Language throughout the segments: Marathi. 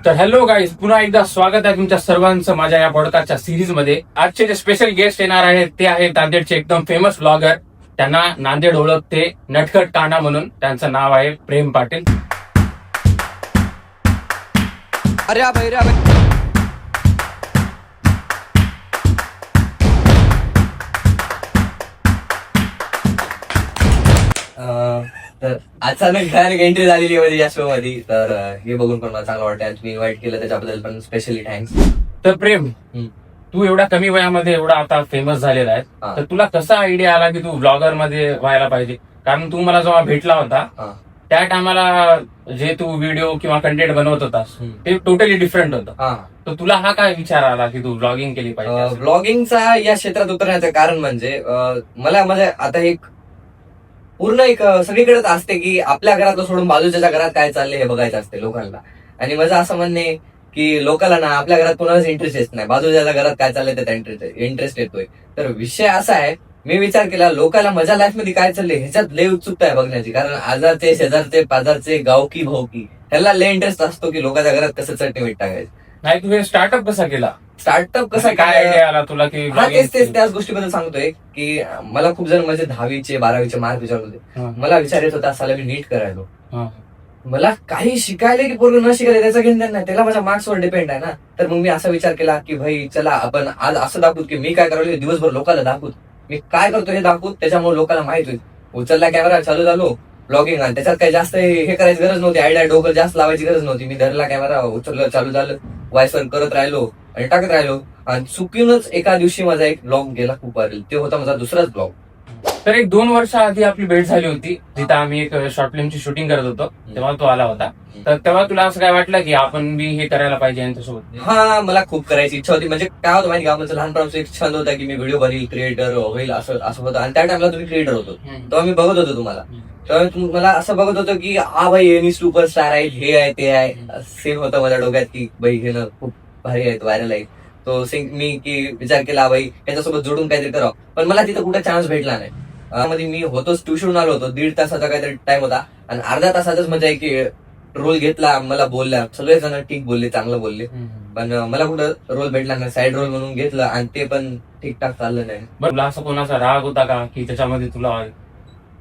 तर हॅलो गाईज, पुन्हा एकदा स्वागत आहे तुमच्या सर्वांचं माझ्या या पॉडकास्टच्या सिरीज मध्ये. आजचे जे स्पेशल गेस्ट येणार आहेत ते आहेत नांदेडचे एकदम फेमस ब्लॉगर. त्यांना नांदेड ओळखते नटखट काना म्हणून. त्यांचं नाव आहे प्रेम पाटील. अरे तर अचानक डायरेक्ट एंट्री झालेली होती या शो मध्ये. तर हे बघून पण मला चांगलं वाटतं. तुम्ही इन्व्हाइट केलं त्याच्याबद्दल पण स्पेशली थँक्स. तर प्रेम, तू एवढ्या कमी वयामध्ये एवढा आता फेमस झालेला आहे, तर तुला कसा आयडिया आला की तू ब्लॉगर मध्ये व्हायला पाहिजे? कारण तू मला जेव्हा भेटला होता त्या टायमाला जे तू व्हिडिओ किंवा कंटेंट बनवत होतास ते टोटली डिफरंट होतं. तर तुला हा काय विचार आला की तू ब्लॉगिंग केली पाहिजे? ब्लॉगिंगचा या क्षेत्रात उतरण्याचं कारण म्हणजे मला म्हणजे आता एक पूर्ण एक सगळीकडेच असते की आपल्या घरातलं सोडून बाजूच्या घरात काय चाललंय हे बघायचं असते लोकांना. आणि माझं असं म्हणणं आहे की लोकांना ना आपल्या घरात कोणालाच इंटरेस्ट येत नाही, बाजूच्या घरात काय चाललंय त्याचा इंटरेस्ट येतोय. तर विषय असा आहे, मी विचार केला लोकांना माझ्या लाईफ मध्ये काय चाललंय ह्याच्यात लय उत्सुकता आहे बघण्याची. कारण आजारचे, शेजारचे, पाजारचे, गावकी भावकी ह्याला लय इंटरेस्ट असतो की लोकांच्या घरात कसं चटणी मीठ टाकायचं. नाही, तू हे स्टार्टअप कसा केला? स्टार्टअप कसा काय आयडिया आला तुला की त्याच गोष्टीबद्दल सांगतोय की मला खूप जण म्हणजे 10वीचे 12वीचे मार्क विचारत होते. मला विचार येत होता असाला मी नीट करायलो. मला काही शिकायला की पूर्ण न शिकायला त्याचा घेऊन नाही, त्याला माझ्या मार्क्सवर डिपेंड आहे ना. तर मग मी असा विचार केला की भाई चला आपण आज असं दाखवू की मी काय करायला दिवसभर लोकांना दाखवू, मी काय करतो हे दाखवू, त्याच्यामुळे लोकांना माहित होईल. उचलला कॅमेरा, चालू झालो ब्लॉगिंग. आणि त्याच्यात काही जास्त हे करायची गरज नव्हती, आयडिया डोकं जास्त लावायची गरज नव्हती. मी धरला कॅमेरा, उचललं, चालू झालं, व्हॉइस वर करत राहिलो आणि टाकत राहिलो. आणि चुकीनच एका दिवशी माझा एक ब्लॉग गेला खूप वाढेल. ते होता माझा दुसराच ब्लॉग. तर 1-2 वर्ष आधी आपली भेट झाली होती जिथं आम्ही एक शॉर्ट फिल्मची शूटिंग करत होतो, तेव्हा तो आला होता. तर तेव्हा तुला असं काय वाटलं की आपण बी हे करायला पाहिजे यांच्यासोबत? हा, मला खूप करायची इच्छा होती. म्हणजे काय होतं माहिती का, माझं लहानपणापासून एक छंद होता की मी व्हिडिओ बनईल, क्रिएटर होईल असं होतं. आणि त्या टाइमला तुम्ही क्रिएटर होतो तेव्हा मी बघत होतो तुम्हाला. तेव्हा मला असं बघत होतं की हा भाई यांनी सुपरस्टार आहे, हे आहे ते आहे. सेम होतं माझ्या डोक्यात की भाई हे ना खूप भारी आहेत, व्हायरल आहे. तो मी की विचार केला भाई याच्यासोबत जोडून काहीतरी करावं. पण मला तिथं कुठे चान्स भेटला नाही. मध्ये मी होतोच, ट्युशन आलो होतो, 1.5 तासाचा काहीतरी टाइम होता. आणि अर्ध्या तासातच म्हणजे की रोल घेतला, मला बोलला, सगळेजण ठीक बोलले, चांगलं बोलले. पण मला कुठं रोल भेटला नाही, साईड रोल म्हणून घेतलं आणि ते पण ठीकठाक चाललं नाही. तुला असं कोणाचा राग होता का की त्याच्यामध्ये तुला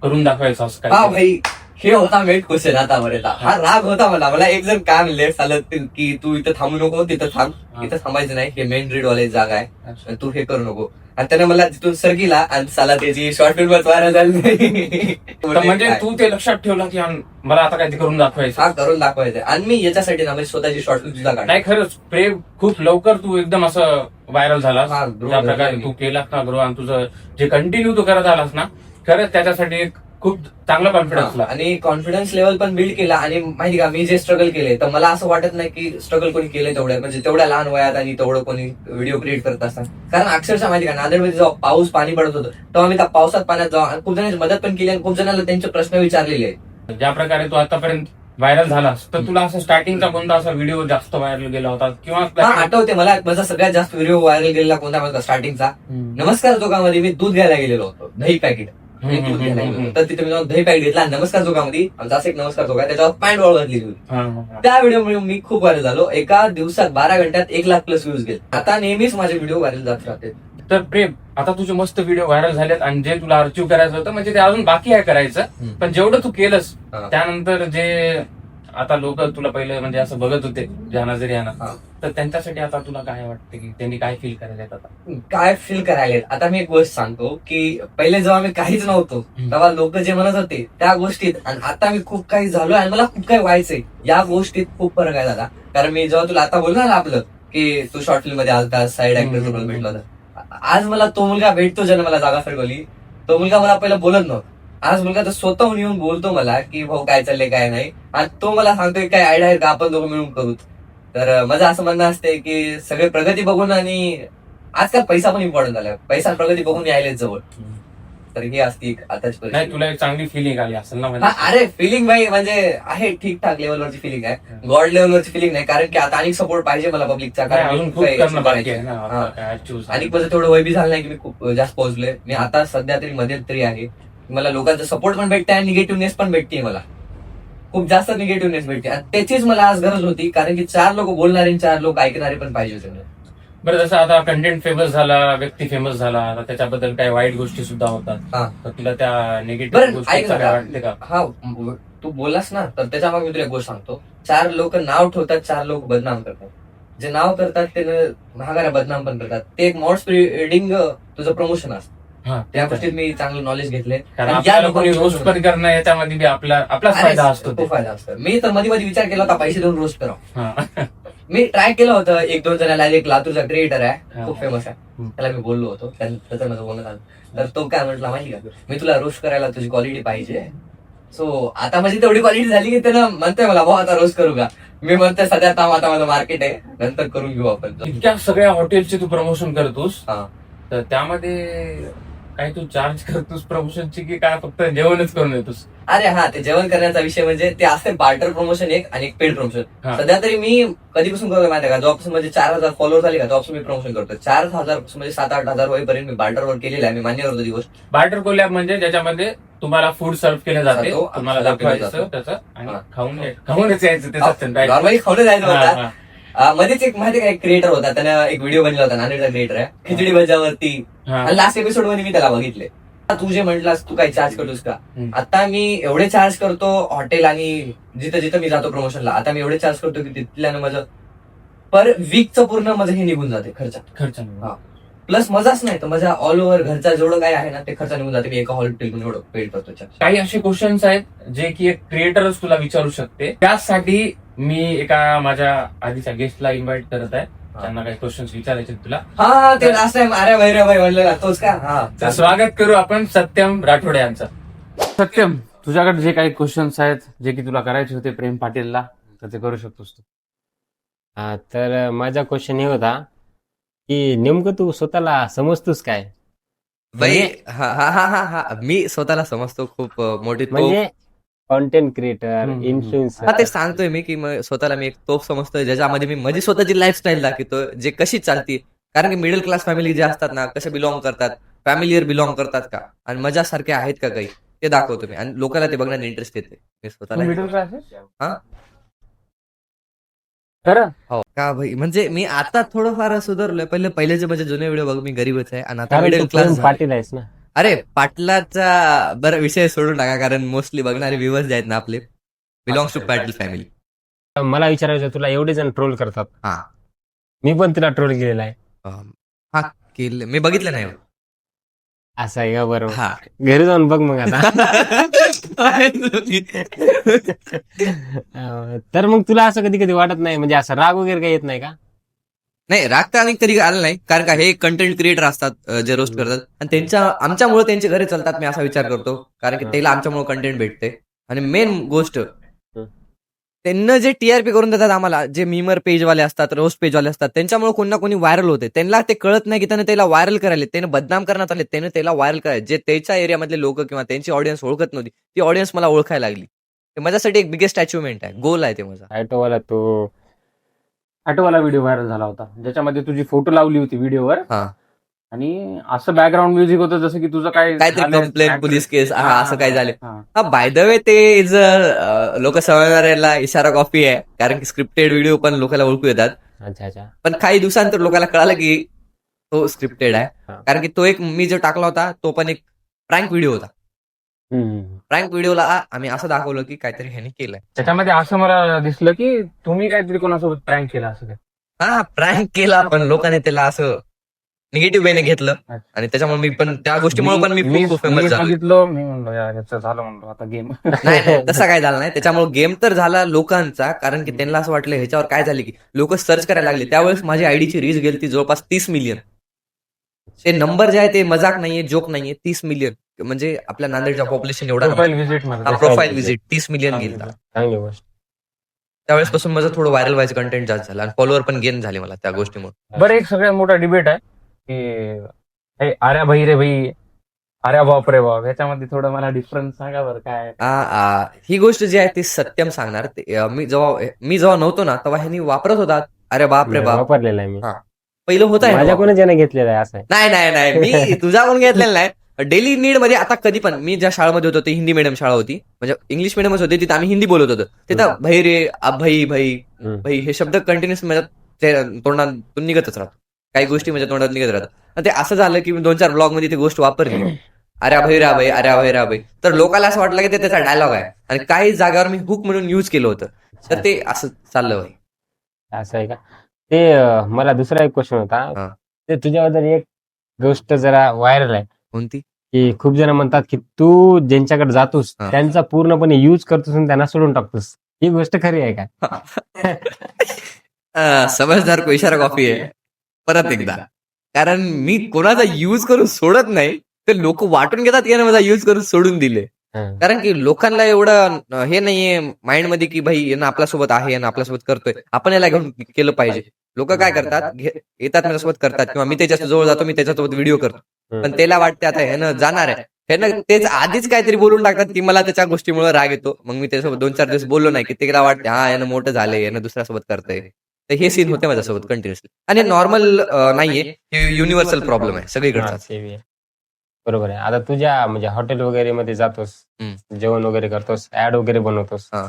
करून दाखवायचं असं हा काय? भाई, हे होता मेन क्वेश्चन आतापर्यंत. हा राग होता मला एक जण काय म्हणले चालत की तू इथं थांबू नको, तिथं थांब, इथं थांबायचं नाही, हे मेन रीड वाले जागा आहे, तू हे करू नको. आणि त्याने मला तिथून सर केला आणि साला त्याची शॉर्ट फिल्म व्हायरल झाली. म्हणजे तू ते लक्षात ठेवलं की मला आता काय ते करून दाखवायचं? हा, करून दाखवायचं. आणि मी याच्यासाठी ना म्हणजे स्वतःची शॉर्ट फिल्म सुद्धा काढली. नाही, खरंच प्रेम, खूप लवकर तू एकदम असं व्हायरल झालास ज्या प्रकारे तू केलास ना ग्रो. आणि तुझं जे कंटिन्यू तू करत आलास ना, खरंच त्याच्यासाठी एक खूप चांगला कॉन्फिडन्स आणि कॉन्फिडन्स लेवल पण बिल्ड केला. आणि माहिती का, मी जे स्ट्रगल केले तर मला असं वाटत नाही की स्ट्रगल कोणी केलंय तेवढ्या म्हणजे तेवढ्या लहान वयात आणि तेवढं कोणी व्हिडिओ क्रिएट करत असतात. कारण अक्षरशः माहिती का, नांदेडमध्ये जेव्हा पाऊस पाणी पडत होतं तेव्हा मी त्या पावसात पाण्यात जाऊन खूप जणांची मदत पण केली आणि खूप जणांना त्यांचे प्रश्न विचारलेले आहेत. ज्या प्रकारे तू आतापर्यंत व्हायरल झालास, तर तुला असं स्टार्टिंगचा कोणता असा व्हिडिओ जास्त व्हायरल गेला होता किंवा आठवते मला माझा सगळ्यात जास्त व्हिडिओ व्हायरल गेलेला कोणता माहिती का, स्टार्टिंगचा नमस्कार चौकामध्ये मी दूध घ्यायला गेलेलो होतो, दही पॅकेट. तर तिथे मी जाऊन दही पॅकेट घेतला. नमस्कार चौकामध्ये आमचा असं एक नमस्कार चौक आहे, त्याच्यावर पॅन्ट वॉल घातली होती. त्या व्हिडिओ मी खूप व्हायरल झालो. एका दिवसात 12 घंट्यात 1 लाख प्लस व्ह्यूज गेले. आता नेहमीच माझे व्हिडिओ व्हायरल जात राहते. तर प्रेम, आता तुझे मस्त व्हिडिओ व्हायरल झालेत आणि जे तुला अचीव्ह करायचं होतं म्हणजे ते अजून बाकी आहे करायचं. पण जेवढं तू केलंस त्यानंतर जे आता लोक तुला पहिले म्हणजे असं बघत होते ज्या नजरियानं, तर त्यांच्यासाठी आता तुला काय वाटतं की त्यांनी काय फील करायला? आता काय फील करायला? आता मी एक गोष्ट सांगतो की पहिले जेव्हा मी काहीच नव्हतो तेव्हा लोक जे म्हणत होते त्या गोष्टीत आणि आता मी खूप काही झालोय आणि मला खूप काही व्हायचंय, या गोष्टीत खूप फरक आहे दादा. कारण मी जेव्हा तुला आता बोललो ना आपलं की तू शॉर्ट फिल्म मध्ये आलता, साईड ऍक्टर रोल भेटला होता, आज मला तो मुलगा भेटतो ज्याने मला जागा फिरवली. तो मुलगा मला पहिला बोलत नव्हता, आज मुलगा तर स्वतःहून येऊन बोलतो मला की भाऊ काय चाललंय काय नाही. आणि तो मला सांगतोय काय आयडिया आहे का आपण दोघं मिळून करू. तर माझं असं म्हणणं असते की सगळे प्रगती बघून, आणि आजकाल पैसा पण इम्पॉर्टंट झाला, पैसा प्रगती बघून यायलाच जवळ. तर ही असती आताच नाही, तुला एक चांगली फिलिंग आली असेल ना? अरे फिलिंग भाई म्हणजे आहे ठीकठाक लेवलवरची फिलिंग आहे, गॉड लेवलवरची फिलिंग नाही. कारण की आता अनेक सपोर्ट पाहिजे मला पब्लिकचा. आणि माझं थोडं वय बी झालं नाही की मी खूप जास्त पोहोचलोय. मी आता सध्या तरी मध्ये तरी आहे, मला लोकांचा सपोर्ट पण भेटते आणि निगेटिव्हनेस पण भेटते मला खूप जास्त निगेटिव्हनेस भेटते आणि त्याचीच मला आज गरज होती, कारण की 4 लोक बोलणारे आणि 4 लोक ऐकणारे पण पाहिजे होते. बरं, जसं आता कंटेंट फेमस झाला, व्यक्ती फेमस झाला, आता त्याच्याबद्दल काही वाईट गोष्टी सुद्धा होतात, तर तुला त्या निगेटिव्ह बरं ऐक गोष्टीचा काय ना, वाटते का? हा तू बोललास ना, तर त्याच्यामागे मी तुला एक गोष्ट सांगतो. 4 लोक नाव ठेवतात, 4 लोक बदनाम करतात. जे नाव करतात ते महागाऱ्या बदनाम पण करतात. ते एक मॉड स्प्रेडिंग तुझं प्रमोशन असतं. त्या गोष्टीत मी चांगलं नॉलेज घेतले. कारण आपल्याला कोणी रोस्ट पण करणं याच्यामध्ये बी आपलाच फायदा असतो. खूप फायदा असतो. मी तर मध्ये विचार केला होता पैसे देऊन रोस्ट करावं. हा. मी ट्राय केलं होतं 1-2 जणांना. एक लातूरचा क्रिएटर आहे, खूप फेमस आहे, त्याला मी बोललो होतो, त्याचं माझं बोलणं झालं. तर तो काय म्हटला माहिती का, मी तुला रोस्ट करायला तुझी क्वालिटी पाहिजे. सो आता माझी तेवढी क्वालिटी झाली की त्यानं म्हणतोय मला, भाऊ आता रोस्ट करू का? मी म्हणतोय सध्या आता माझं मार्केट आहे, नंतर करून घेऊ आपण. इतक्या सगळ्या हॉटेलचे तू प्रमोशन करतोस, हा. तर त्यामध्ये काय तू चार्ज करतोस प्रमोशनची, की काय फक्त जेवणच करून येतोस? अरे हा, ते जेवण करण्याचा विषय म्हणजे ते असते बार्टर प्रमोशन एक आणि एक पेड प्रमोशन. हा. सध्या तरी मी कधीपासून करतोय माहिती का, जेव्हापासून म्हणजे 4,000 फॉलोअर्स झाले का, तेव्हापासून मी प्रमोशन करतोय. 4,000 म्हणजे 7-8,000 होईपर्यंत मी बार्टरवर केलेलं आहे. मी मान्य करतो ती गोष्ट. बार्टर कोलॅब म्हणजे ज्याच्यामध्ये तुम्हाला फूड सर्व केलं जाते, जातो, तुम्हाला सर्व केलं दाखवायचं जातं. त्याचं आणि हा. खाऊनच यायचं ते सत्य. नॉर्मली खाऊन जायचं होता. मध्येच एक माहिती का, एक क्रिएटर होता, त्यानं एक व्हिडिओ बनवला होता, नांदेडचा क्रिएटर आहे, खिचडी भज्यावरती. आणि लास्ट एपिसोड मध्ये मी त्याला बघितले. तू जे म्हटलास तू काही चार्ज करतोस का, आता मी एवढे चार्ज करतो हॉटेल आणि जिथं जिथं मी जातो प्रमोशनला. आता मी एवढे चार्ज करतो की तिथल्यानं माझं पर वीकचं पूर्ण माझं हे निघून जाते खर्च. प्लस मजाच नाही तर माझा ऑल ओव्हर घरचा जेवढं काय आहे ना ते खर्च निघून जाते. मी एका हॉटेल एवढं पेड करतो. काही असे क्वेश्चन्स आहेत जे की एक क्रिएटरच तुला विचारू शकते. त्यासाठी मी एका माझ्या आधीच्या गेस्टला इन्व्हाइट करत आहे. त्यांना काही क्वेश्चन्स विचारायचे तुला. हा, ते लास्ट टाइम अरे भाई म्हणलं तोच का. तर स्वागत करू आपण सत्यम राठोड यांचं. सत्यम, तुझ्याकडे जे काही क्वेश्चन्स आहेत जे की तुला करायचे होते प्रेम पाटीलला, तर ते करू शकतोस तू. हा, तर माझा क्वेश्चन हे होता की नेमकं तू स्वतःला समजतोस काय? बाई हा मी स्वतःला समजतो खूप मोठी म्हणजे कॉन्टेंट क्रिएटर, हा इन्फ्लुएन्सर. ते सांगतोय मी की स्वतःला मी एक तोफ समजतोय, ज्याच्यामध्ये मी माझी स्वतःची लाईफस्टाईल दाखवतो, जे कशी चालते. कारण की मिडल क्लास फॅमिली जे असतात ना, कसे बिलॉंग करतात, फॅमिलीवर बिलॉंग करतात का, आणि मजासारखे आहेत का काही, ते दाखवतो मी. आणि लोकांना ते बघण्यात इंटरेस्ट येते. मी स्वतःला मिडल क्लास हा खरं हो का भाई, म्हणजे मी आता थोडंफार सुधारलोय. पहिलेचे म्हणजे जुने व्हिडिओ बघ, मी गरीबच आहे आणि आता मिडल क्लास पाटील आहेस ना. अरे पाटलाचा बरं विषय सोडून टाका, कारण मोस्टली बघणारे व्ह्यूअर्स जे आहेत ना आपले बिलॉंग्स टू पाटील फॅमिली. मला विचारायचं, तुला एवढे जण ट्रोल करतात, हा मी पण तिला ट्रोल केलेला आहे. हा केलं मी, बघितलं नाही. असं आहे का? बरोबर, हा घरी जाऊन बघ मग आता. तर मग तुला असं कधी कधी वाटत नाही, म्हणजे असं राग वगैरे काही येत नाही का? नाही, राग तर आम्ही कधी आलं नाही, कारण का हे कंटेंट क्रिएटर असतात जे रोस्ट करतात आणि आमच्यामुळे त्यांचे घरी चालतात. मी असा विचार करतो, कारण की त्याला आमच्यामुळे कंटेंट भेटते. आणि मेन गोष्ट, त्यांना जे टीआरपी करून देतात आम्हाला, जे मीमर पेजवाले असतात, रोस्ट पेजवाले असतात, त्यांच्यामुळे कोणी ना कोणी व्हायरल होते. त्यांना ते कळत नाही की त्याला व्हायरल करायला, त्याने बदनाम करण्यात आले, त्याने त्याला व्हायरल करायला. जे त्याच्या एरियामधले लोक किंवा त्यांची ऑडियन्स ओळखत नव्हती, ती ऑडियन्स मला ओळखायला लागली. ते माझ्यासाठी एक बिगेस्ट अचिव्हमेंट आहे, गोल आहे ते माझा. ऑटोवाला व्हिडिओ व्हायरल झाला होता, ज्याच्यामध्ये तुझी फोटो लावली होती व्हिडिओवर. हा. आणि असं बॅकग्राऊंड म्युझिक होतं जसं की तुझं काहीतरी कंप्लेंट, पोलीस केस, असं काय झालं. हा, बाय द वे ते लोक समजणाऱ्याला इशारा कॉपी आहे, कारण की स्क्रिप्टेड व्हिडिओ पण लोकांना ओळखू येतात. अच्छा. पण काही दिवसांतर लोकांना कळालं की तो स्क्रिप्टेड आहे, कारण की तो एक मी जो टाकला होता तो पण एक प्रँक व्हिडिओ होता. प्रँक व्हिडिओला आम्ही असं दाखवलं की काहीतरी ह्याने केलंय. त्याच्यामध्ये असं मला दिसलं की तुम्ही काहीतरी कोणासोबत प्रँक केला असं काय. हा, प्रँक केला, पण लोकांनी त्याला असं निगेटिव्ह वेने घेतलं आणि त्याच्यामुळे मी पण त्या गोष्टीमुळे पण मी खूप फेमस झालो. बघितलं, मी म्हणलो यार याचं झालं, म्हणलो आता गेम. नाही, तसा काय झालं नाही. त्याच्यामुळे गेम तर झाला लोकांचा, कारण की त्यांना असं वाटलं ह्याच्यावर काय झालं की लोक सर्च करायला लागले. त्यावेळेस माझी आयडीची रीच गेली ती जवळपास 30 मिलियन. ते नंबर जे आहे ते मजाक नाहीये, जोक नाहीये. 30 मिलियन म्हणजे आपल्या नांदेडच्या पॉप्युलेशन एवढा. प्रोफाईल व्हिजिट 30 मिलियन गेला. चांगली गोष्ट. त्यावेळेसपासून माझं थोडं व्हायरल व्हायचं कंटेंट जास्त झालं आणि फॉलोअर पण गेन झाले मला त्या गोष्टीमुळे. बरं, एक सगळ्यात मोठा डिबेट आहे की आर्या भाई रे भाई, आर्या बाप रे बाप, याच्यामध्ये थोडं मला डिफरन्स सांगा बरं काय. ही गोष्ट जी आहे ती सत्यम सांगणार. मी जेव्हा नव्हतो ना तेव्हा ह्यांनी वापरत होता अरे बाप रे बाप, वापरलेला आहे मी. पहिलं होत आहे, माझ्याकडूनच याने घेतलेला आहे. असं आहे. नाही मी तुझ्याकडून घेतलेलं नाही, डेली नीड मध्ये आता कधी पण मी ज्या शाळेमध्ये होतो ते हिंदी मीडियम शाळा होती, म्हणजे इंग्लिश मीडियमच होती, तिथे आम्ही हिंदी बोलत होतो. तिथं भाई रे, भाई भाई भाई हे शब्द कंटिन्युअस माझ्या तोंडातून निघतच राहतो. काही गोष्टी माझ्या तोंडात निघत राहतात. ते असं झालं की 2-4 ब्लॉग मध्ये ती गोष्ट वापरली, अरे भाई रा भाई, अरे भाई रा भाई, तर लोकांना असं वाटलं की ते त्याचा डायलॉग आहे आणि काही जागावर मी हुक म्हणून युज केलं होतं. तर ते असं चाललं भाई. असं आहे का? ते मला दुसरा एक क्वेश्चन होता. हा. ते तुझ्याबद्दल एक गोष्ट जरा व्हायरल आहे कोणती? की खूप जण म्हणतात की तू ज्यांच्याकडे जातोस हा. त्यांचा पूर्णपणे युज करतोस आणि त्यांना सोडून टाकतोस. ही गोष्ट खरी आहे का? समजदार को इशारा कॉफी आहे परत एकदा. कारण मी कोणाचा युज करून सोडत नाही, ते लोक वाटून घेतात की यानं माझा युज करून सोडून दिले. हा. कारण की लोकांना एवढं हे नाहीये माइंड मध्ये की भाई यानं आपल्यासोबत आहे, यानं आपल्यासोबत करतोय, आपण याला घेऊन केलं पाहिजे. लोक काय करतात, येतात माझ्यासोबत करतात किंवा मी त्याच्या जवळ जातो, मी त्याच्यासोबत व्हिडिओ करतो, पण त्याला वाटते आता ह्यानं जाणार आहे, ह्यानं तेच आधीच काहीतरी बोलून टाकतात की मला त्याच्या गोष्टीमुळे राग येतो. मग मी त्याच्यासोबत 2-4 दिवस बोललो नाही की त्याला वाटते हा यानं मोठं झालंय, यानं दुसऱ्यासोबत करतंय. तर हे सीन होते माझ्यासोबत कंटिन्युअसली. आणि नॉर्मल नाहीये, हे युनिव्हर्सल प्रॉब्लेम आहे हा, सगळीकडचा. ते बी आहे. बरोबर आहे. आता तुझ्या म्हणजे हॉटेल वगैरे मध्ये जातोस, जेवण वगैरे करतोस, ऍड वगैरे बनवतोस, हा.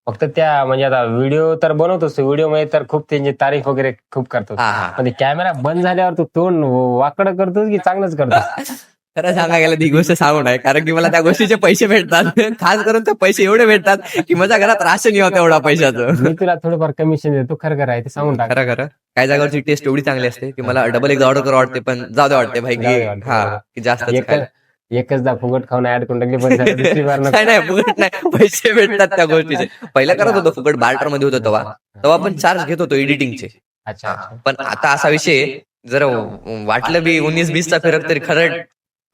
फक्त त्या म्हणजे आता व्हिडिओ तर बनवतोस, व्हिडिओ मध्ये तर खूप त्यांची तारीफ वगैरे खूप करतोस, पण कॅमेरा बंद झाल्यावर तू तोंड वाकडं करतोस की चांगलंच करतोस? खरं सांगा गेलं ती गोष्ट सांगू नये, कारण की मला त्या गोष्टीचे पैसे भेटतात. खास करून ते पैसे एवढे भेटतात की माझ्या घरात राशन येतं एवढा पैशाचं. मी तुला थोडंफार कमिशन देतो, खरं खरं आहे ते सांगून टाक. खरं काही जागावरची टेस्ट एवढी चांगली असते की मला डबल एकदा ऑर्डर करू वाटते, पण जाऊ दे वाटते भाई घे. हा, की जास्त एकचदा फुकट खाऊन ऍड करून टाकली, पण झालं, दुसरी बार नको. नाही फुकट नाही, पैसे भेटतात त्या गोष्टीचे. पहिला करत होतो फुकट, बार्टर मध्ये होतो तेव्हा पण चार्ज घेत होतो एडिटिंगचे. अच्छा. पण आता असा विषय, जर वाटलं बी 19-20चा फरक तरी खरं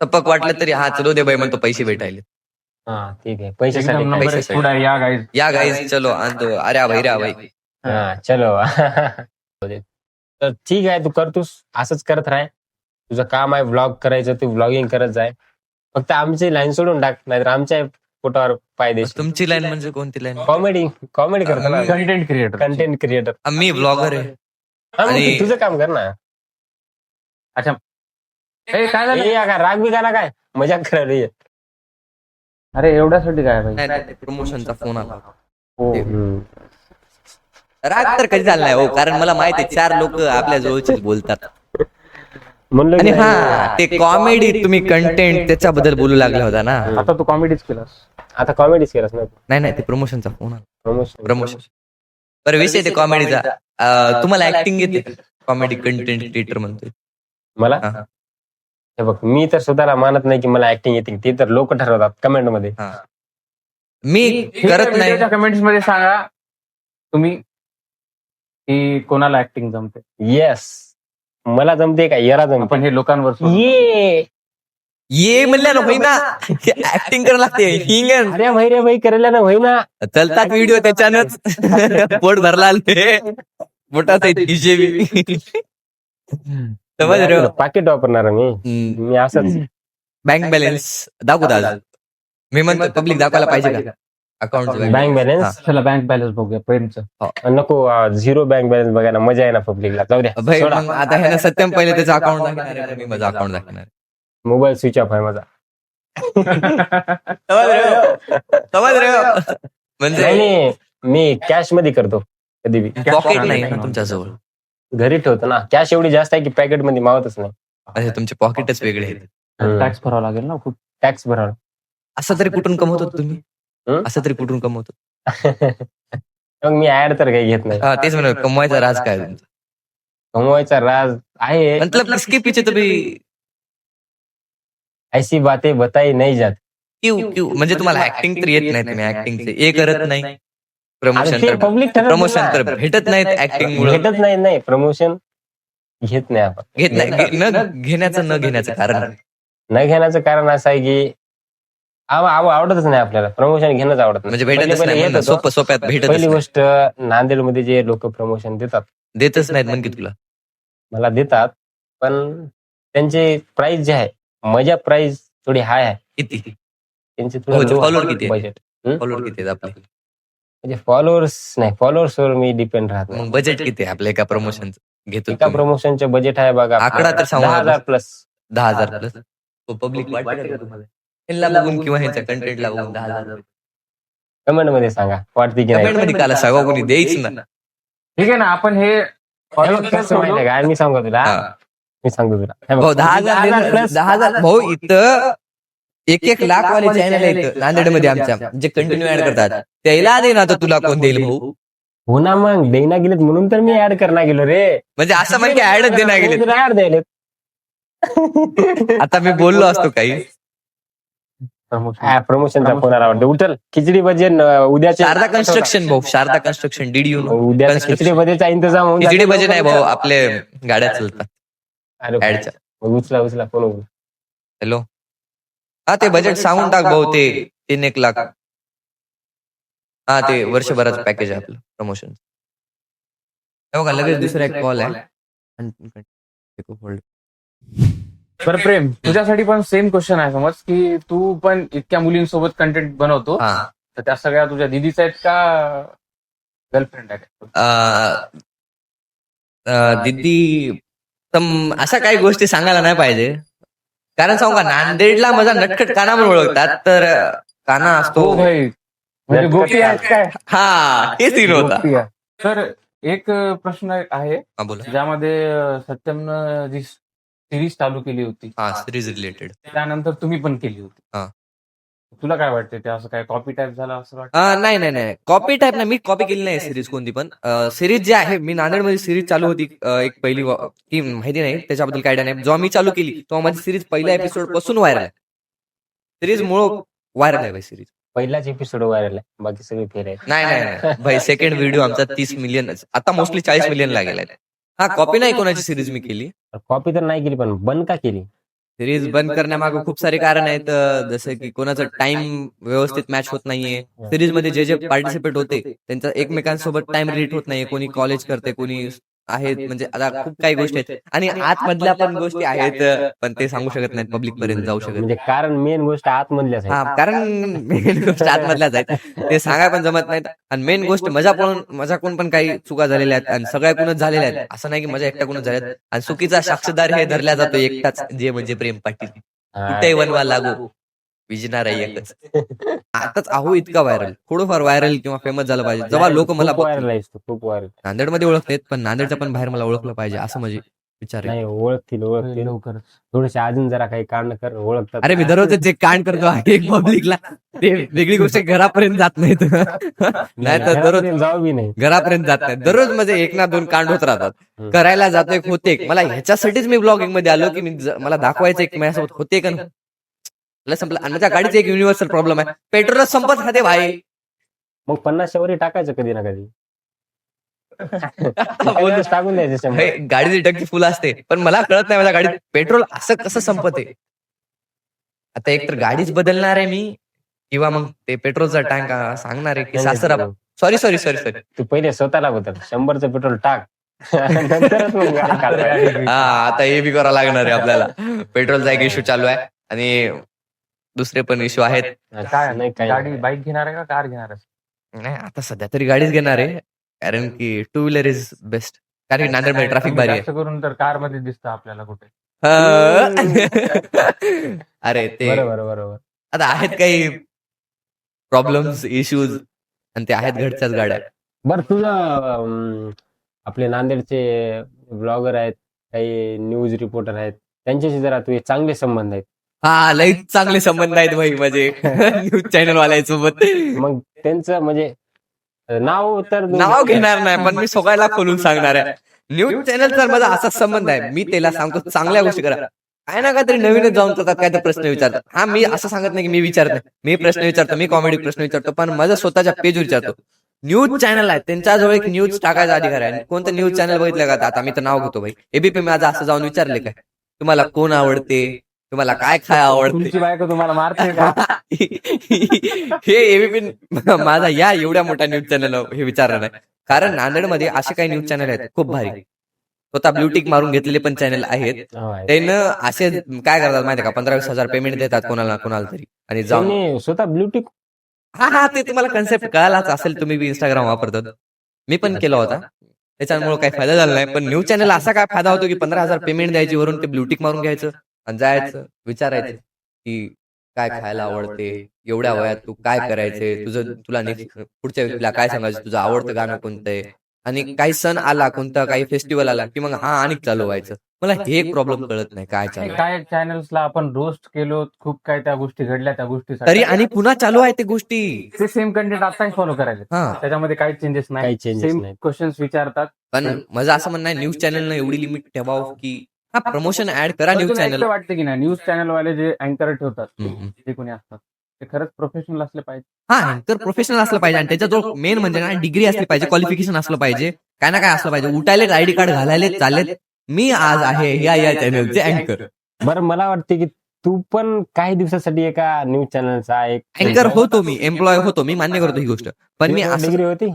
टपक वाटलं तरी हा चलो दे बाई म्हणतो, पैसे भेटायले. हा, ठीक आहे. पैशासाठी या गाईज चलो आणतो, अरे भाई रा भाई. हा, चलो. तर ठीक आहे, तू करतोस असंच करत राह. तुझं काम आहे व्लॉग करायचं, तू व्लॉगिंग करत जाय. फक्त आमची लाईन सोडून टाक, नाहीतर आमच्या पोटावर पाय देशील. तुमची लाईन म्हणजे कोणती लाईन? कॉमेडी करतो ना, कंटेंट क्रिएटर. मी ब्लॉगर आहे. आणि तुझं काम कर ना. अच्छा, काय झालं? ए, का राग बी गाला काय? मजाक करायला. अरे एवढ्यासाठी काय भाई? प्रमोशनचा फोन आला. हम्म. राग तर कधी झाला नाही हो, कारण मला माहिती आहे 4 लोक आपल्या जवळचेच बोलतात. म्हणलं आणि की हा, ते कॉमेडी तुम्ही कंटेंट त्याच्याबद्दल बोलू लागला होता ना. आता तू कॉमेडीच केलास. आता कॉमेडीच केलास ना. नाही ते प्रमोशनचा फोन आला. प्रमोशन. बरं, विषय ते कॉमेडीचा. तुम्हाला ऍक्टिंग येते? कॉमेडी कंटेंट क्रिएटर म्हणतोय मला. हा. हे बघ, मी तर स्वतःला मानत नाही की मला ऍक्टिंग येते, ते तर लोक ठरवतात कमेंट मध्ये. मी करत नाही. कमेंट्स मध्ये सांगा तुम्ही की कोणाला ऍक्टिंग जमते. येस, मला जमते का याला जमते, पण हे लोकांवर सोडून. ये म्हणल्या ना होई ना, ऍक्टिंग करायला लागते. हिंगण अरे भाई रे भाई, करायला ना होई ना. चलतात व्हिडिओ त्याच्यानंच पोट भरला मोठा पाकिट वापरणार मी असंच. बँक बॅलन्स दाखवू दादा. मी म्हणतो पब्लिक दाखवायला पाहिजे का अकाउंट? Bank balance. चला बँक बॅलन्स बघूया प्रेमचं. नको, झिरो बँक बॅलन्स बघायला मजा आहे ना पब्लिकला. जाऊ द्या, भाई मग आता ह्यानं सत्यम पहिले त्याचं अकाउंट दाखवणार, मी माझं अकाउंट दाखवणार. मोबाईल स्विच ऑफ आहे माझा. म्हणजे नाही, मी कॅश मध्ये करतो कधी बी. पॉकेट नाही ना तुमच्याजवळ? घरी ठेवतो ना. कॅश एवढी जास्त आहे की पॅकेट मध्ये मावतच नाही. अरे तुमचे पॉकेटच वेगळे आहेत. टॅक्स भरावा लागेल ना खूप. टॅक्स भरावा. असं तरी कुठून कमवतो तुम्ही? असं तरी कुठून कमवतो? मग मी ऍड तर काही घेत नाही. तेच म्हणा, कमवायचा राज काय तुमचा? कमवायचा राज आहे, मतलब इसके पीछे तुम्ही ऐसी बातें बताई नहीं जात. क्यू म्हणजे तुम्हाला ऍक्टिंग तर येत नाही, तुम्ही ऍक्टिंगचे हे करत नाही. पब्लिक प्रमोशन तर भेटत नाहीत ऍक्टिंग मुळे. भेटत नाही प्रमोशन घेत नाही आपण. घेत नाही. न घेण्याचं कारण न घेण्याचं कारण असं आहे की आवडतच नाही आपल्याला. प्रमोशन घेणंच आवडत नाही. म्हणजे भेटतच नाही. सोप्यात भेटत. पहिली गोष्ट, नांदेडमध्ये जे लोक प्रमोशन देतच नाहीत म्हणजे तुला. मला देतात, पण त्यांचे प्राइस जे आहे, माझ्या प्राइस थोडी हाय आहे. किती त्यांचे फॉलोअर किती? बजेट फॉलोअर किती आहेत आपले? म्हणजे फॉलोअर्सवर मी डिपेंड राहत नाही. मग बजेट किती आहे आपल्या एका प्रमोशनचं? घेतो एका प्रमोशनचे बजेट आहे बघा, आकडा तर सांगू. 10,000 प्लस. 10,000 प्लस. पब्लिक वाटते का तुम्हाला? ह्यांना बघून किंवा ह्यांच्या कंटेंटला बघून 10,000 कमेंट मध्ये सांगा वाटते की कमेंट मध्ये काला सांगा कोणी द्यायच ना. ठीक आहे ना, आपण हे नाही कसं माहितीये का मी सांगतो तुला हा. मी सांगतो तुला हे बघ, भाऊ 10,000 plus 10,000 भाऊ इथं 1 लाख वाले चॅनल आहेत नांदेडमध्ये आमच्या जे कंटिन्यू ऍड करतात. त्याला दे ना तर तुला कोण देईल भाऊ? हो ना मग देईना गेलेत म्हणून तर मी ऍड करणार गेलो रे. म्हणजे असं म्हणजे ऍडच देणार गेले. ऍड द्यायलेत. आता मी बोललो असतो काही. प्रमोशनचा फोन आला वाटतं. उचल खिचडी भजी उद्याच्या शारदा कन्स्ट्रक्शन भाऊ, शारदा कन्स्ट्रक्शन डीडीयू उद्याच्या खिचडी भजीचा इंतजाम होऊन खिचडी जाईल. भजे नाही भाऊ, आपले गाड्या चालतात अरे ऍडच्या. मग उचला फोन उचला. हॅलो, हा ते बजेट सांगून टाक भाऊ. ते 3-1 लाख. हा ते वर्षभराचं पॅकेज आहे आपलं प्रमोशन. बघा लगेच दुसरा एक कॉल आहे. बरं प्रेम, तुझ्यासाठी पण सेम क्वेश्चन आहे. समज की तू पण इतक्या मुलींसोबत कंटेंट बनवतो, हा. तर त्या सगळ्या तुझ्या दिदीच्या आहेत का गर्लफ्रेंड आहेत? दिदी अशा काही गोष्टी सांगायला नाही पाहिजे. कारण सांगू का, नांदेडला माझा नटखट काना म्हणून ओळखतात. तर काना असतो हो भाई, म्हणजे गोपी आहेत काय? हा, हे सीन होता. गोपी आहे. तर एक प्रश्न आहे हा बोला. ज्यामध्ये सत्यमनं जी सिरीज चालू केली होती, हा, सिरीज रिलेटेड. त्यानंतर तुम्ही पण केली होती. हा. तुला काय वाटतं, ते असं काय कॉपी टाईप झालं असं वाटतं? नाही कॉपी टाईप नाही. मी कॉपी केली नाही सिरीज कोणती पण. सिरीज जी आहे, मी नांदेडमध्ये सिरीज चालू होती एक पहिली ती माहिती नाही त्याच्याबद्दल काय नाही. जेव्हा मी चालू केली तेव्हा माझी सिरीज पहिल्या एपिसोड पासून व्हायरल आहे. सिरीज मुळे व्हायरल आहे भाई सिरीज. पहिलाच एपिसोड व्हायरल आहे, बाकी सगळे फेर आहेत. नाही भाई, सेकंड व्हिडिओ आमचा 30 मिलियन, आता मोस्टली 40 मिलियन लागेल. हा, कॉपी नाही कोणाची सिरीज मी केली. कॉपी तर नाही केली, पण बंद का केली? सिरीज बंद करण्यामागे खूप सारे कारण आहेत. जसं की कोणाचं टाइम व्यवस्थित मॅच होत नाहीये. सिरीज मध्ये जे पार्टिसिपेट होते त्यांचा एकमेकांसोबत टाइम रिलेट होत नाहीये. कोणी कॉलेज करते, कोणी आहेत, म्हणजे आता खूप काही गोष्टी आहेत. आणि आतमधल्या पण गोष्टी आहेत, पण ते सांगू शकत नाहीत, पब्लिक पर्यंत जाऊ शकत. म्हणजे कारण मेन गोष्ट आतमधल्याच आहे. हा, कारण मेन गोष्ट आतमधल्याच आहेत, ते सांगाय पण जमत नाहीत. आणि मेन गोष्ट माझ्याकडून पण काही चुका झालेल्या आहेत आणि सगळ्याकडूनच झालेल्या आहेत. असं नाही की माझ्या एकट्याकडून झाल्यात. आणि चुकीचा साक्षीदार हे धरला जातो एकटाच, जे म्हणजे प्रेम पाटील. कुठेही वनवा लागू, विजणार आहे एकच. आताच आहो इतका व्हायरल, थोडंफार व्हायरल किंवा फेमस झालं पाहिजे. जेव्हा लोक मला व्हायरल आहे, खूप व्हायरल. नांदेडमध्ये ओळखतात, पण नांदेडच्या पण बाहेर मला ओळखलं पाहिजे असं माझे विचार आहे. नाही, ओळखतील लवकरच. थोडेसे अजून जरा काही कारण कर, ओळखतात. अरे मी दररोज जे कांड करतो आहे पब्लिकला, ते वेगळी गोष्ट घरापर्यंत जात नाहीत. नाही तर दररोज जाऊ बी नाही. घरापर्यंत जात नाही. दररोज म्हणजे 1 ना 2 कांड होत राहतात. करायला जातोय होते. मला ह्याच्यासाठीच मी ब्लॉगिंग मध्ये आलो की मला दाखवायचं की माझ्यासोबत होते का नाही. मला संपलं. आणि माझ्या गाडीचा एक युनिव्हर्सल प्रॉब्लेम आहे, पेट्रोल संपत राहते भाई. मग 50च्या वरी टाकायचं कधी ना कधी. टाकून द्यायचं. भाई, गाडीची टक्की फुल असते, पण मला कळत नाही माझ्या गाडीत पेट्रोल असं कसं संपत आहे. आता एकतर गाडीच बदलणार आहे मी, किंवा मग ते पेट्रोलचा टँक सांगणार आहे की सासरा. सॉरी तू पहिले स्वतःला बदल, 100चं पेट्रोल टाक. नंतरच मग गाडी काढायची. हा, आता हे बी करावं लागणार आहे आपल्याला. पेट्रोलचा एक इश्यू चालू आहे आणि दुसरे पण इश्यू आहेत. काय नाही, काही गाडी बाईक घेणार आहे का कार घेणार आहे? नाही, आता सध्या तरी गाडीच घेणार आहे, कारण की 2 व्हीलर इज बेस्ट. कारण की नांदेडमध्ये ट्रॅफिक भारी आहे. जास्त करून तर कार मध्ये दिसतं आपल्याला कुठे. अरे ते बरोबर. आता आहेत काही प्रॉब्लेम्स, इश्यूज, आणि ते आहेत घरच्याच गाड्या. बर, तुझं आपले नांदेडचे ब्लॉगर आहेत, काही न्यूज रिपोर्टर आहेत, त्यांच्याशी जरा तुझे चांगले संबंध आहेत. हा, लई चांगले संबंध आहेत भाई माझे न्यूज चॅनल वाल्यासोबत. मग त्यांचं म्हणजे नाव तर नाव घेणार नाही, पण मी सगळ्याला खोलून सांगणार आहे. न्यूज चॅनलचा माझा असाच संबंध आहे. मी त्याला सांगतो चांगल्या गोष्टी करा, काय ना काहीतरी नवीनच जाऊन जातात, काय तर प्रश्न विचारतात. हा, मी असं सांगत नाही की मी विचारत नाही, मी प्रश्न विचारतो, मी कॉमेडी प्रश्न विचारतो, पण माझा स्वतःच्या पेजवर विचारतो. न्यूज चॅनल आहे, त्यांच्याजवळ एक न्यूज टाकायचा अधिकार आहे. कोणतं न्यूज चॅनल बघितलं का? आता मी तर नाव घेतो भाई, एबीपी माझं असं जाऊन विचारले काय, तुम्हाला कोण आवडते, तुम्हाला काय खाय आवडते, तुमची बायको तुम्हाला मारते का? हे एबीपी माझा या एवढ्या मोठ्या न्यूज चॅनल हे विचारलं नाही. कारण नांदेडमध्ये असे काही न्यूज चॅनल आहेत खूप भारी, स्वतः ब्ल्यूटिक मारून घेतलेले पण चॅनल आहेत. त्यानं असे काय करतात माहिती का, 15-20 हजार पेमेंट देतात कोणाला तरी, आणि जाऊन स्वतः ब्ल्यूटिक. हा, ते तुम्हाला कन्सेप्ट कळालाच असेल, तुम्ही बी इंस्टाग्राम वापरतात, मी पण केला होता, त्याच्यामुळे काही फायदा झाला नाही. पण न्यूज चॅनल असा काय फायदा होतो की 15,000 पेमेंट द्यायची, वरून ते ब्ल्यूटिक मारून घ्यायचं आणि जायचं विचारायचं की काय खायला आवडते, एवढ्या वयात तू काय करायचंय, तुला नेक्स्ट पुढच्या व्यक्तीला काय सांगायचं, तुझं आवडतं गाणं कोणतं आहे. आणि काही सण आला कोणता, काही फेस्टिवल आला की मग हा आणि चालू व्हायचं. मला हे एक प्रॉब्लेम कळत नाही काय चालू आहे. काय चॅनल्सला आपण रोस्ट केलो, खूप काय त्या गोष्टी घडल्या त्या गोष्टीसाठी, तरी आणि पुन्हा चालू आहे ते गोष्टी. ते सेम कंटेंट आताही फॉलो करायचे, हा त्याच्यामध्ये काही चेंजेस नाही, काही changes सेम नाही. क्वेश्चन्स विचारतात. पण माझं असं म्हणणं आहे न्यूज चॅनलनं एवढी लिमिट ठेवावं की हा प्रमोशन ऍड करा न्यूज तुला चॅनल. एकटं वाटतं की नाही न्यूज चॅनल वाले जे अँकर ठेवतात, जे कोणी असतात ते खरंच प्रोफेशनल असले पाहिजे. हा तर प्रोफेशनल असलं पाहिजे आणि त्याच्याजवळ मेन म्हणजे ना डिग्री असली पाहिजे, क्वालिफिकेशन असलं पाहिजे, काय ना काय असलं पाहिजे. उठायलेत आयडी कार्ड घालायले चालेल, मी आज आहे या चॅनलचे अँकर. बरं मला वाटते की तू पण काही दिवसासाठी एका न्यूज चॅनलचा एक अँकर होतो मी, एम्प्लॉय होतो मी, मान्य करतो ही गोष्ट. पण मी असं डिग्री होती.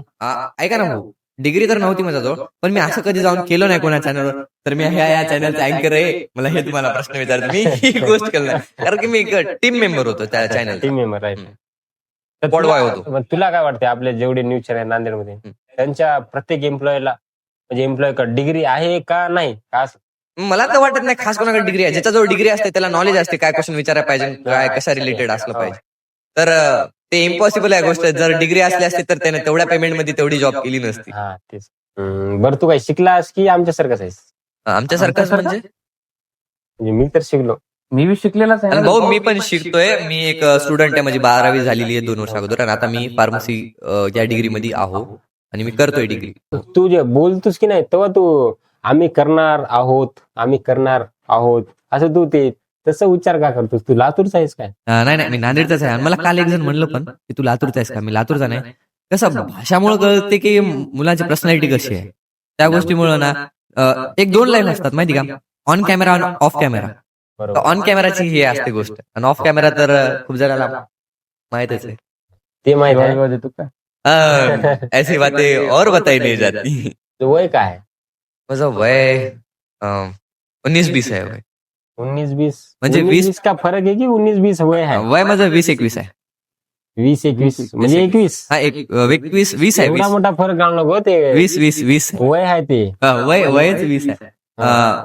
ऐका ना भाऊ, डिग्री तर नव्हती माझ्याजवळ, पण मी असं कधी जाऊन केलं नाही कोणा चॅनलवर तर मी या चॅनलचा अँकर आहे, मला हे तुम्हाला प्रश्न विचारतो. मी ही गोष्ट केलं नाही, कारण की मी एक टीम मेंबर होतो त्या चॅनल. टीम मेंबर आहे. तर Squad boy तुला- होतो. मग तुला काय वाटते आपले जेवढे न्यूज चॅनल नांदेडमध्ये त्यांच्या प्रत्येक एम्प्लॉयला म्हणजे एम्प्लॉय डिग्री आहे का नाही का असं? मला तर वाटत नाही खास कोणाकडे डिग्री आहे. ज्याच्याजवळ डिग्री असते त्याला नॉलेज असते काय क्वेश्चन विचारायला पाहिजे, काय कशा रिलेटेड असलं पाहिजे. तर ते इम्पॉसिबल आहे गोष्ट. जर डिग्री असली असती तर त्याने तेवढ्या पेमेंट मध्ये तेवढी जॉब केली नसती. हा तेच. बरं तू काय शिकलास की आमच्यासारखंच आहेस? आमच्यासारखंच म्हणजे म्हणजे मी तर शिकलो. मी बी शिकलेलाच आहे आणि ना. भाऊ मी पण शिकतोय. मी एक स्टुडंट आहे, माझी 12वी झालेली आहे 2 वर्ष अगोदर आणि आता मी फार्मसी या डिग्री मध्ये आहो आणि मी करतोय डिग्री. तू जे बोलतोस की नाही तेव्हा तू आम्ही करणार आहोत असं तू ते तसं उच्चार का करतोस? तू लातूरचा आहेस काय? नाही मी नांदेडचाच आहे. आणि मला काल एक जण म्हणलं पण की तू लातूरचा आहेस का? मी लातूरचा नाही. कसं भाषामुळे कळते की मुलांची पर्सनॅलिटी कशी आहे. त्या गोष्टीमुळे ना एक 2 लाईन असतात माहिती का, ऑन कॅमेरा आणि ऑफ कॅमेरा. ऑन कॅमेराची ही असते गोष्ट आणि ऑफ कॅमेरा तर खूप जणांना माहितच आहे. ते माहित आहे. डोळ्यावर देतो का? ऐसी बातें और बताई नहीं जाती. तुझं वय काय आहे? माझं वय 19-20 आहे वय. 19-20 म्हणजे 20 का फरक आहे की 19-20 वय आहे? वय माझं 20-21 आहे. 20-21 म्हणजे 21. हा 21-20 आहे. एवढा मोठा फरक घालू नको ते 20 वय आहे ते. वयच 20 आहे.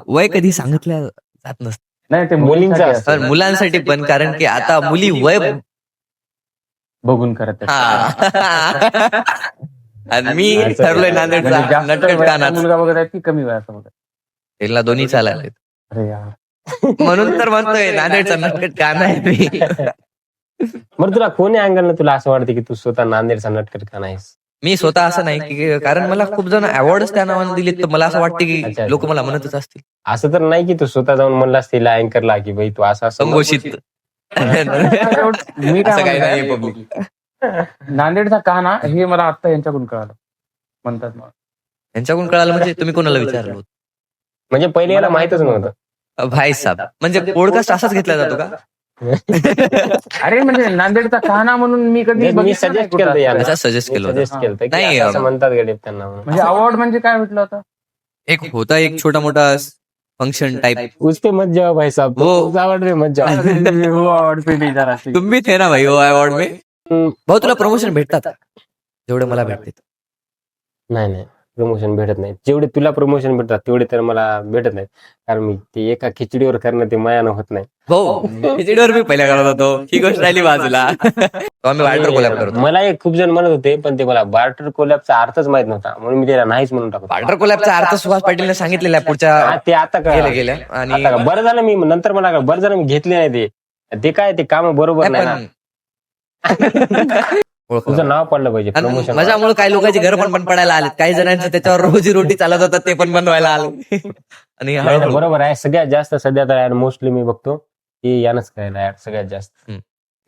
वय कधी सांगितलं जात नसतं. नाही ते मुलींचं मुलींसाठी असतं. असतं. मुलांसाठी पण, कारण की आता मुली वय बघून करत आहेत. हा. आणि मी ठरलोय नांदेडचा म्हणजे जास्त नटखट वयाचा कानाच. मुलगा बघत आहेत की कमी वयाचा बघत आहेत? त्याला दोन्ही चालायला अरे यार. म्हणून तर म्हणतोय नांदेडचा नटखट कान आहे मी. बरं तुला कोणी अँगलनं तुला असं वाटतं की तू स्वतः नांदेडचा नटखट का नाहीस? मी स्वतः असं नाही की, कारण मला खूप जण अवॉर्डच त्या नावाने दिलेत तर मला असं वाटतं अच्छा. की लोक मला म्हणतच असतील असं तर नाही की तू स्वतः जाऊन म्हणलास तिला अँकरला की बाई तू असं असं संघोषित. मी असं काही काय नाही पब्लिक. नांदेडचा काना हे मला आता यांच्याकडून कळालं म्हणतात मला. यांच्याकडून कळालं म्हणजे तुम्ही कोणाला विचारलं होतं? म्हणजे पहिले याला माहितच नव्हतं. भाई साहेब म्हणजे पॉडकास्ट असाच घेतला जातो का? अरे म्हणजे नांदेडचा काना म्हणून मी कधी मी बघितलं नाही सजेस्ट कुठं. केलं याला. अच्छा, suggest केलं होतं. सजेस्ट केलं होतं की नाही, असं म्हणतात गडे त्यांना म्हणून. म्हणजे अवॉर्ड म्हणजे काय भेटलं होतं? एक होता एक छोटा मोठा फंक्शन टाइप. उस पे मत जाओ भाई साहब. वो- उस अवार्ड पे मत जाओ. हो, award पे नाही जरा सी. तुम भी थे ना भाई वो अवॉर्ड में. भाऊ तुला प्रमोशन भेटतात जेवढे मला भेटते. नाही प्रमोशन भेटत नाही. जेवढे तुला प्रमोशन भेटतात तेवढे तर मला भेटत नाही. कारण मी ते एका खिचडीवर करणं ते मायानं होत नाही. भाऊ खिचडीवर मी पहिल्या करत होतो, ही गोष्ट राहिली बाजूला. तो आम्ही वाटर कोलॅब करतो. मला एक खूप जण म्हणत होते पण ते मला बार्टर कोलॅबचा अर्थच माहित नव्हता म्हणून मी त्याला नाहीच म्हणून टाकतो. वाटर कोलॅबचा अर्थ सुहास पाटीलने सांगितलेला आहे पुढच्या ते आता गेल्या का गेल्या आणि आता का? बरं झालं मी नंतर मला का बरं झालं मी घेतले नाही ते काय ते काम बरोबर नाही ना. ओळखलं. तुझं नाव पडलं पाहिजे आणि प्रमोशन. माझ्यामुळे काही लोकांची घर पण पडायला आलेत, काही जणांचं त्याच्यावर रोजी रोटी चालत होतात ते पण बनवायला आले. आणि हळूहळू बरोबर आहे. सगळ्यात जास्त सध्या तर मोस्टली मी बघतो की यानच करायला ऍड सगळ्यात जास्त.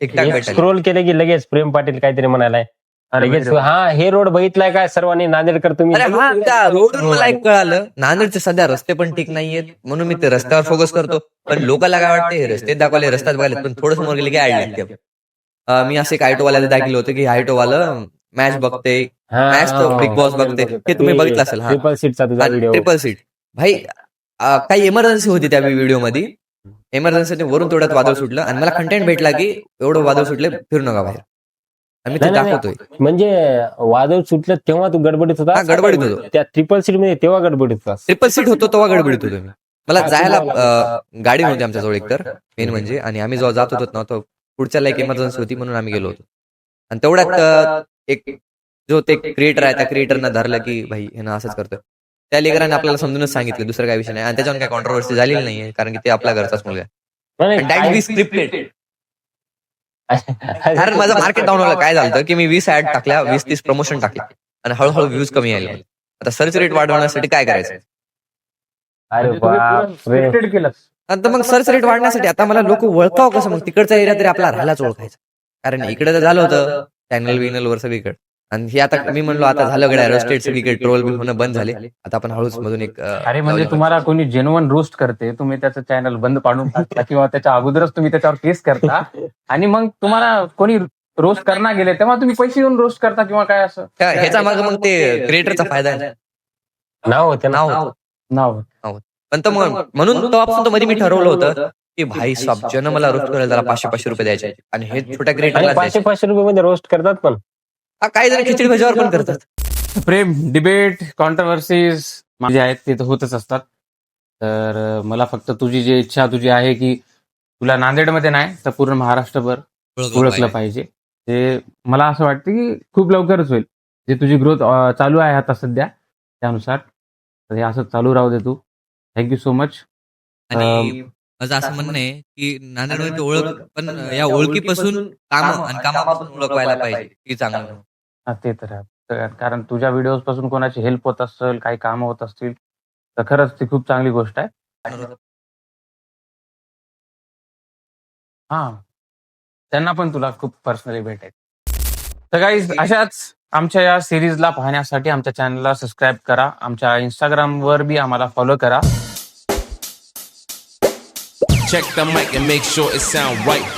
टिकटॉक भेटायला. स्क्रोल केले की लगेच प्रेम पाटील काहीतरी म्हणालाय. लगेच हा हे रोड बघितलाय काय सर्वांनी नांदेडकर तुम्ही. अरे हा त्या रोडवर मला एक कळालं, नांदेडचे सध्या रस्ते पण ठीक नाहीयेत म्हणून मी ते रस्त्यावर फोकस करतो. पण लोकांना काय वाटते, हे रस्ते दाखवले रस्त्यात बघायला, पण थोडं समोर गेले की ऍड लागते. मी असं एक ऑटोवाल्याला दाखवलं होतं की ऑटोवालं मॅच बघते, मॅच तो बिग बॉस बघते, हे तुम्ही बघितलं असेल. हा ट्रिपल सीटचा तुझा व्हिडिओ. ट्रिपल सीट भाई काही इमर्जन्सी होती त्या व्हिडिओमध्ये. इमर्जन्सी वरून थोड्यात वादळ सुटलं आणि मला कंटेंट भेटला की एवढं वादळ सुटले फिरू नका बाहेर. आणि मी ते नाही, दाखवतोय. म्हणजे वादळ सुटलं तेव्हा तू गडबडीत होता. हा, गडबडीत होतो. त्या ट्रिपल सीट मध्ये तेव्हा गडबडीत होता. ट्रिपल सीट होतो तेव्हा गडबडीत होतो मी. मला जायला गाडी नव्हती आमच्याजवळ एकतर मेन म्हणजे, आणि आम्ही जेव्हा जात होतो ना तो पुढच्या एक इमर्जन्सी होती म्हणून आम्ही गेलो होतो. आणि तेवढ्यात एक जो ते क्रिएटर आहे त्या क्रिएटरनं धरलं की भाई हे ना असंच करतोय. त्या लेकरांनी आपल्याला समजूनच सांगितलं, दुसरं काही विषय नाही, आणि त्याच्यावर काही कॉन्ट्रोवर्सी झालेली नाहीये कारण की ते आपल्या घरचाच मुलगा आहे. That be scripted. कारण माझं मार्केट डाऊन व्हायला काय झालं की मी 20 ऍड टाकल्या, 20-30 प्रमोशन टाकल्या आणि हळूहळू व्ह्यूज कमी यायला लागले. आता सर्च रेट वाढवण्यासाठी काय करायचं? अरे बापरे. Scripted केलं. आता मग सर्च रेट वाढण्यासाठी आता मला लोक ओळखावं कसं? मग तिकडचा एरिया तरी आपला राहायलाच ओळखायचं. कारण इकडे तर झालं होतं चॅनल विनल वर सगळीकडे, आणि हे आता मी म्हणलो आता झालं गड्या रोस्टेड, सगळीकडे ट्रोल बी होणं बंद झाले. आता आपण हळूच मधून एक अरे म्हणजे तुम्हाला कोणी जेन्युइन रोस्ट करते, तुम्ही त्याचं चॅनल बंद पाडून टाकता किंवा त्याच्या अगोदरच तुम्ही त्याच्यावर केस करता, आणि मग तुम्हाला कोणी रोस्ट करणार गेले तेव्हा तुम्ही पैसे येऊन रोस्ट करता किंवा काय असं. ह्याचा मागे मग ते क्रिएटरचा फायदा आहे. नाव होते नाव होतं. नाव पण तर मग म्हणून तेव्हापासून तर मध्ये मी ठरवलं होतं की भाई साहेब ज्यानं मला रोस्ट करायला त्याला 500-500 रुपये द्यायचे, आणि हे छोट्या क्रिएटरला 500-500 रुपये मध्ये रोस्ट करतात. पण काही जण खिचडी भजावर पण करतात. प्रेम, डिबेट, कॉन्ट्रोवर्सीज जे आहेत ते तर होतच असतात. तर मला फक्त तुझी जी इच्छा तुझी आहे की तुला नांदेडमध्ये नाही तर पूर्ण महाराष्ट्रभर ओळखलं पाहिजे, ते मला असं वाटतं की खूप लवकरच होईल. जे तुझी ग्रोथ चालू आहे आता सध्या त्यानुसार, तर हे असं चालू राहू दे तू. Thank you so much. आणि माझं असं म्हणणं आहे की नांदेडमध्ये ओळख, पण या ओळखीपासून काम आणि कामापासून ओळख व्हायला पाहिजे की चांगलं. ते तर आहे. कारण तुझ्या व्हिडिओज पासून कोणाची हेल्प होत असेल, काही कामं होत असतील तर खरंच ती खूप चांगली गोष्ट आहे. हा, त्यांना पण तुला खूप पर्सनली भेटेल. तर गाईज, अशाच आमच्या या सिरीजला पाहण्यासाठी आमच्या चॅनलला सबस्क्राईब करा. आमच्या इंस्टाग्रामवर बी आम्हाला फॉलो करा. Check the mic and make sure it sound right.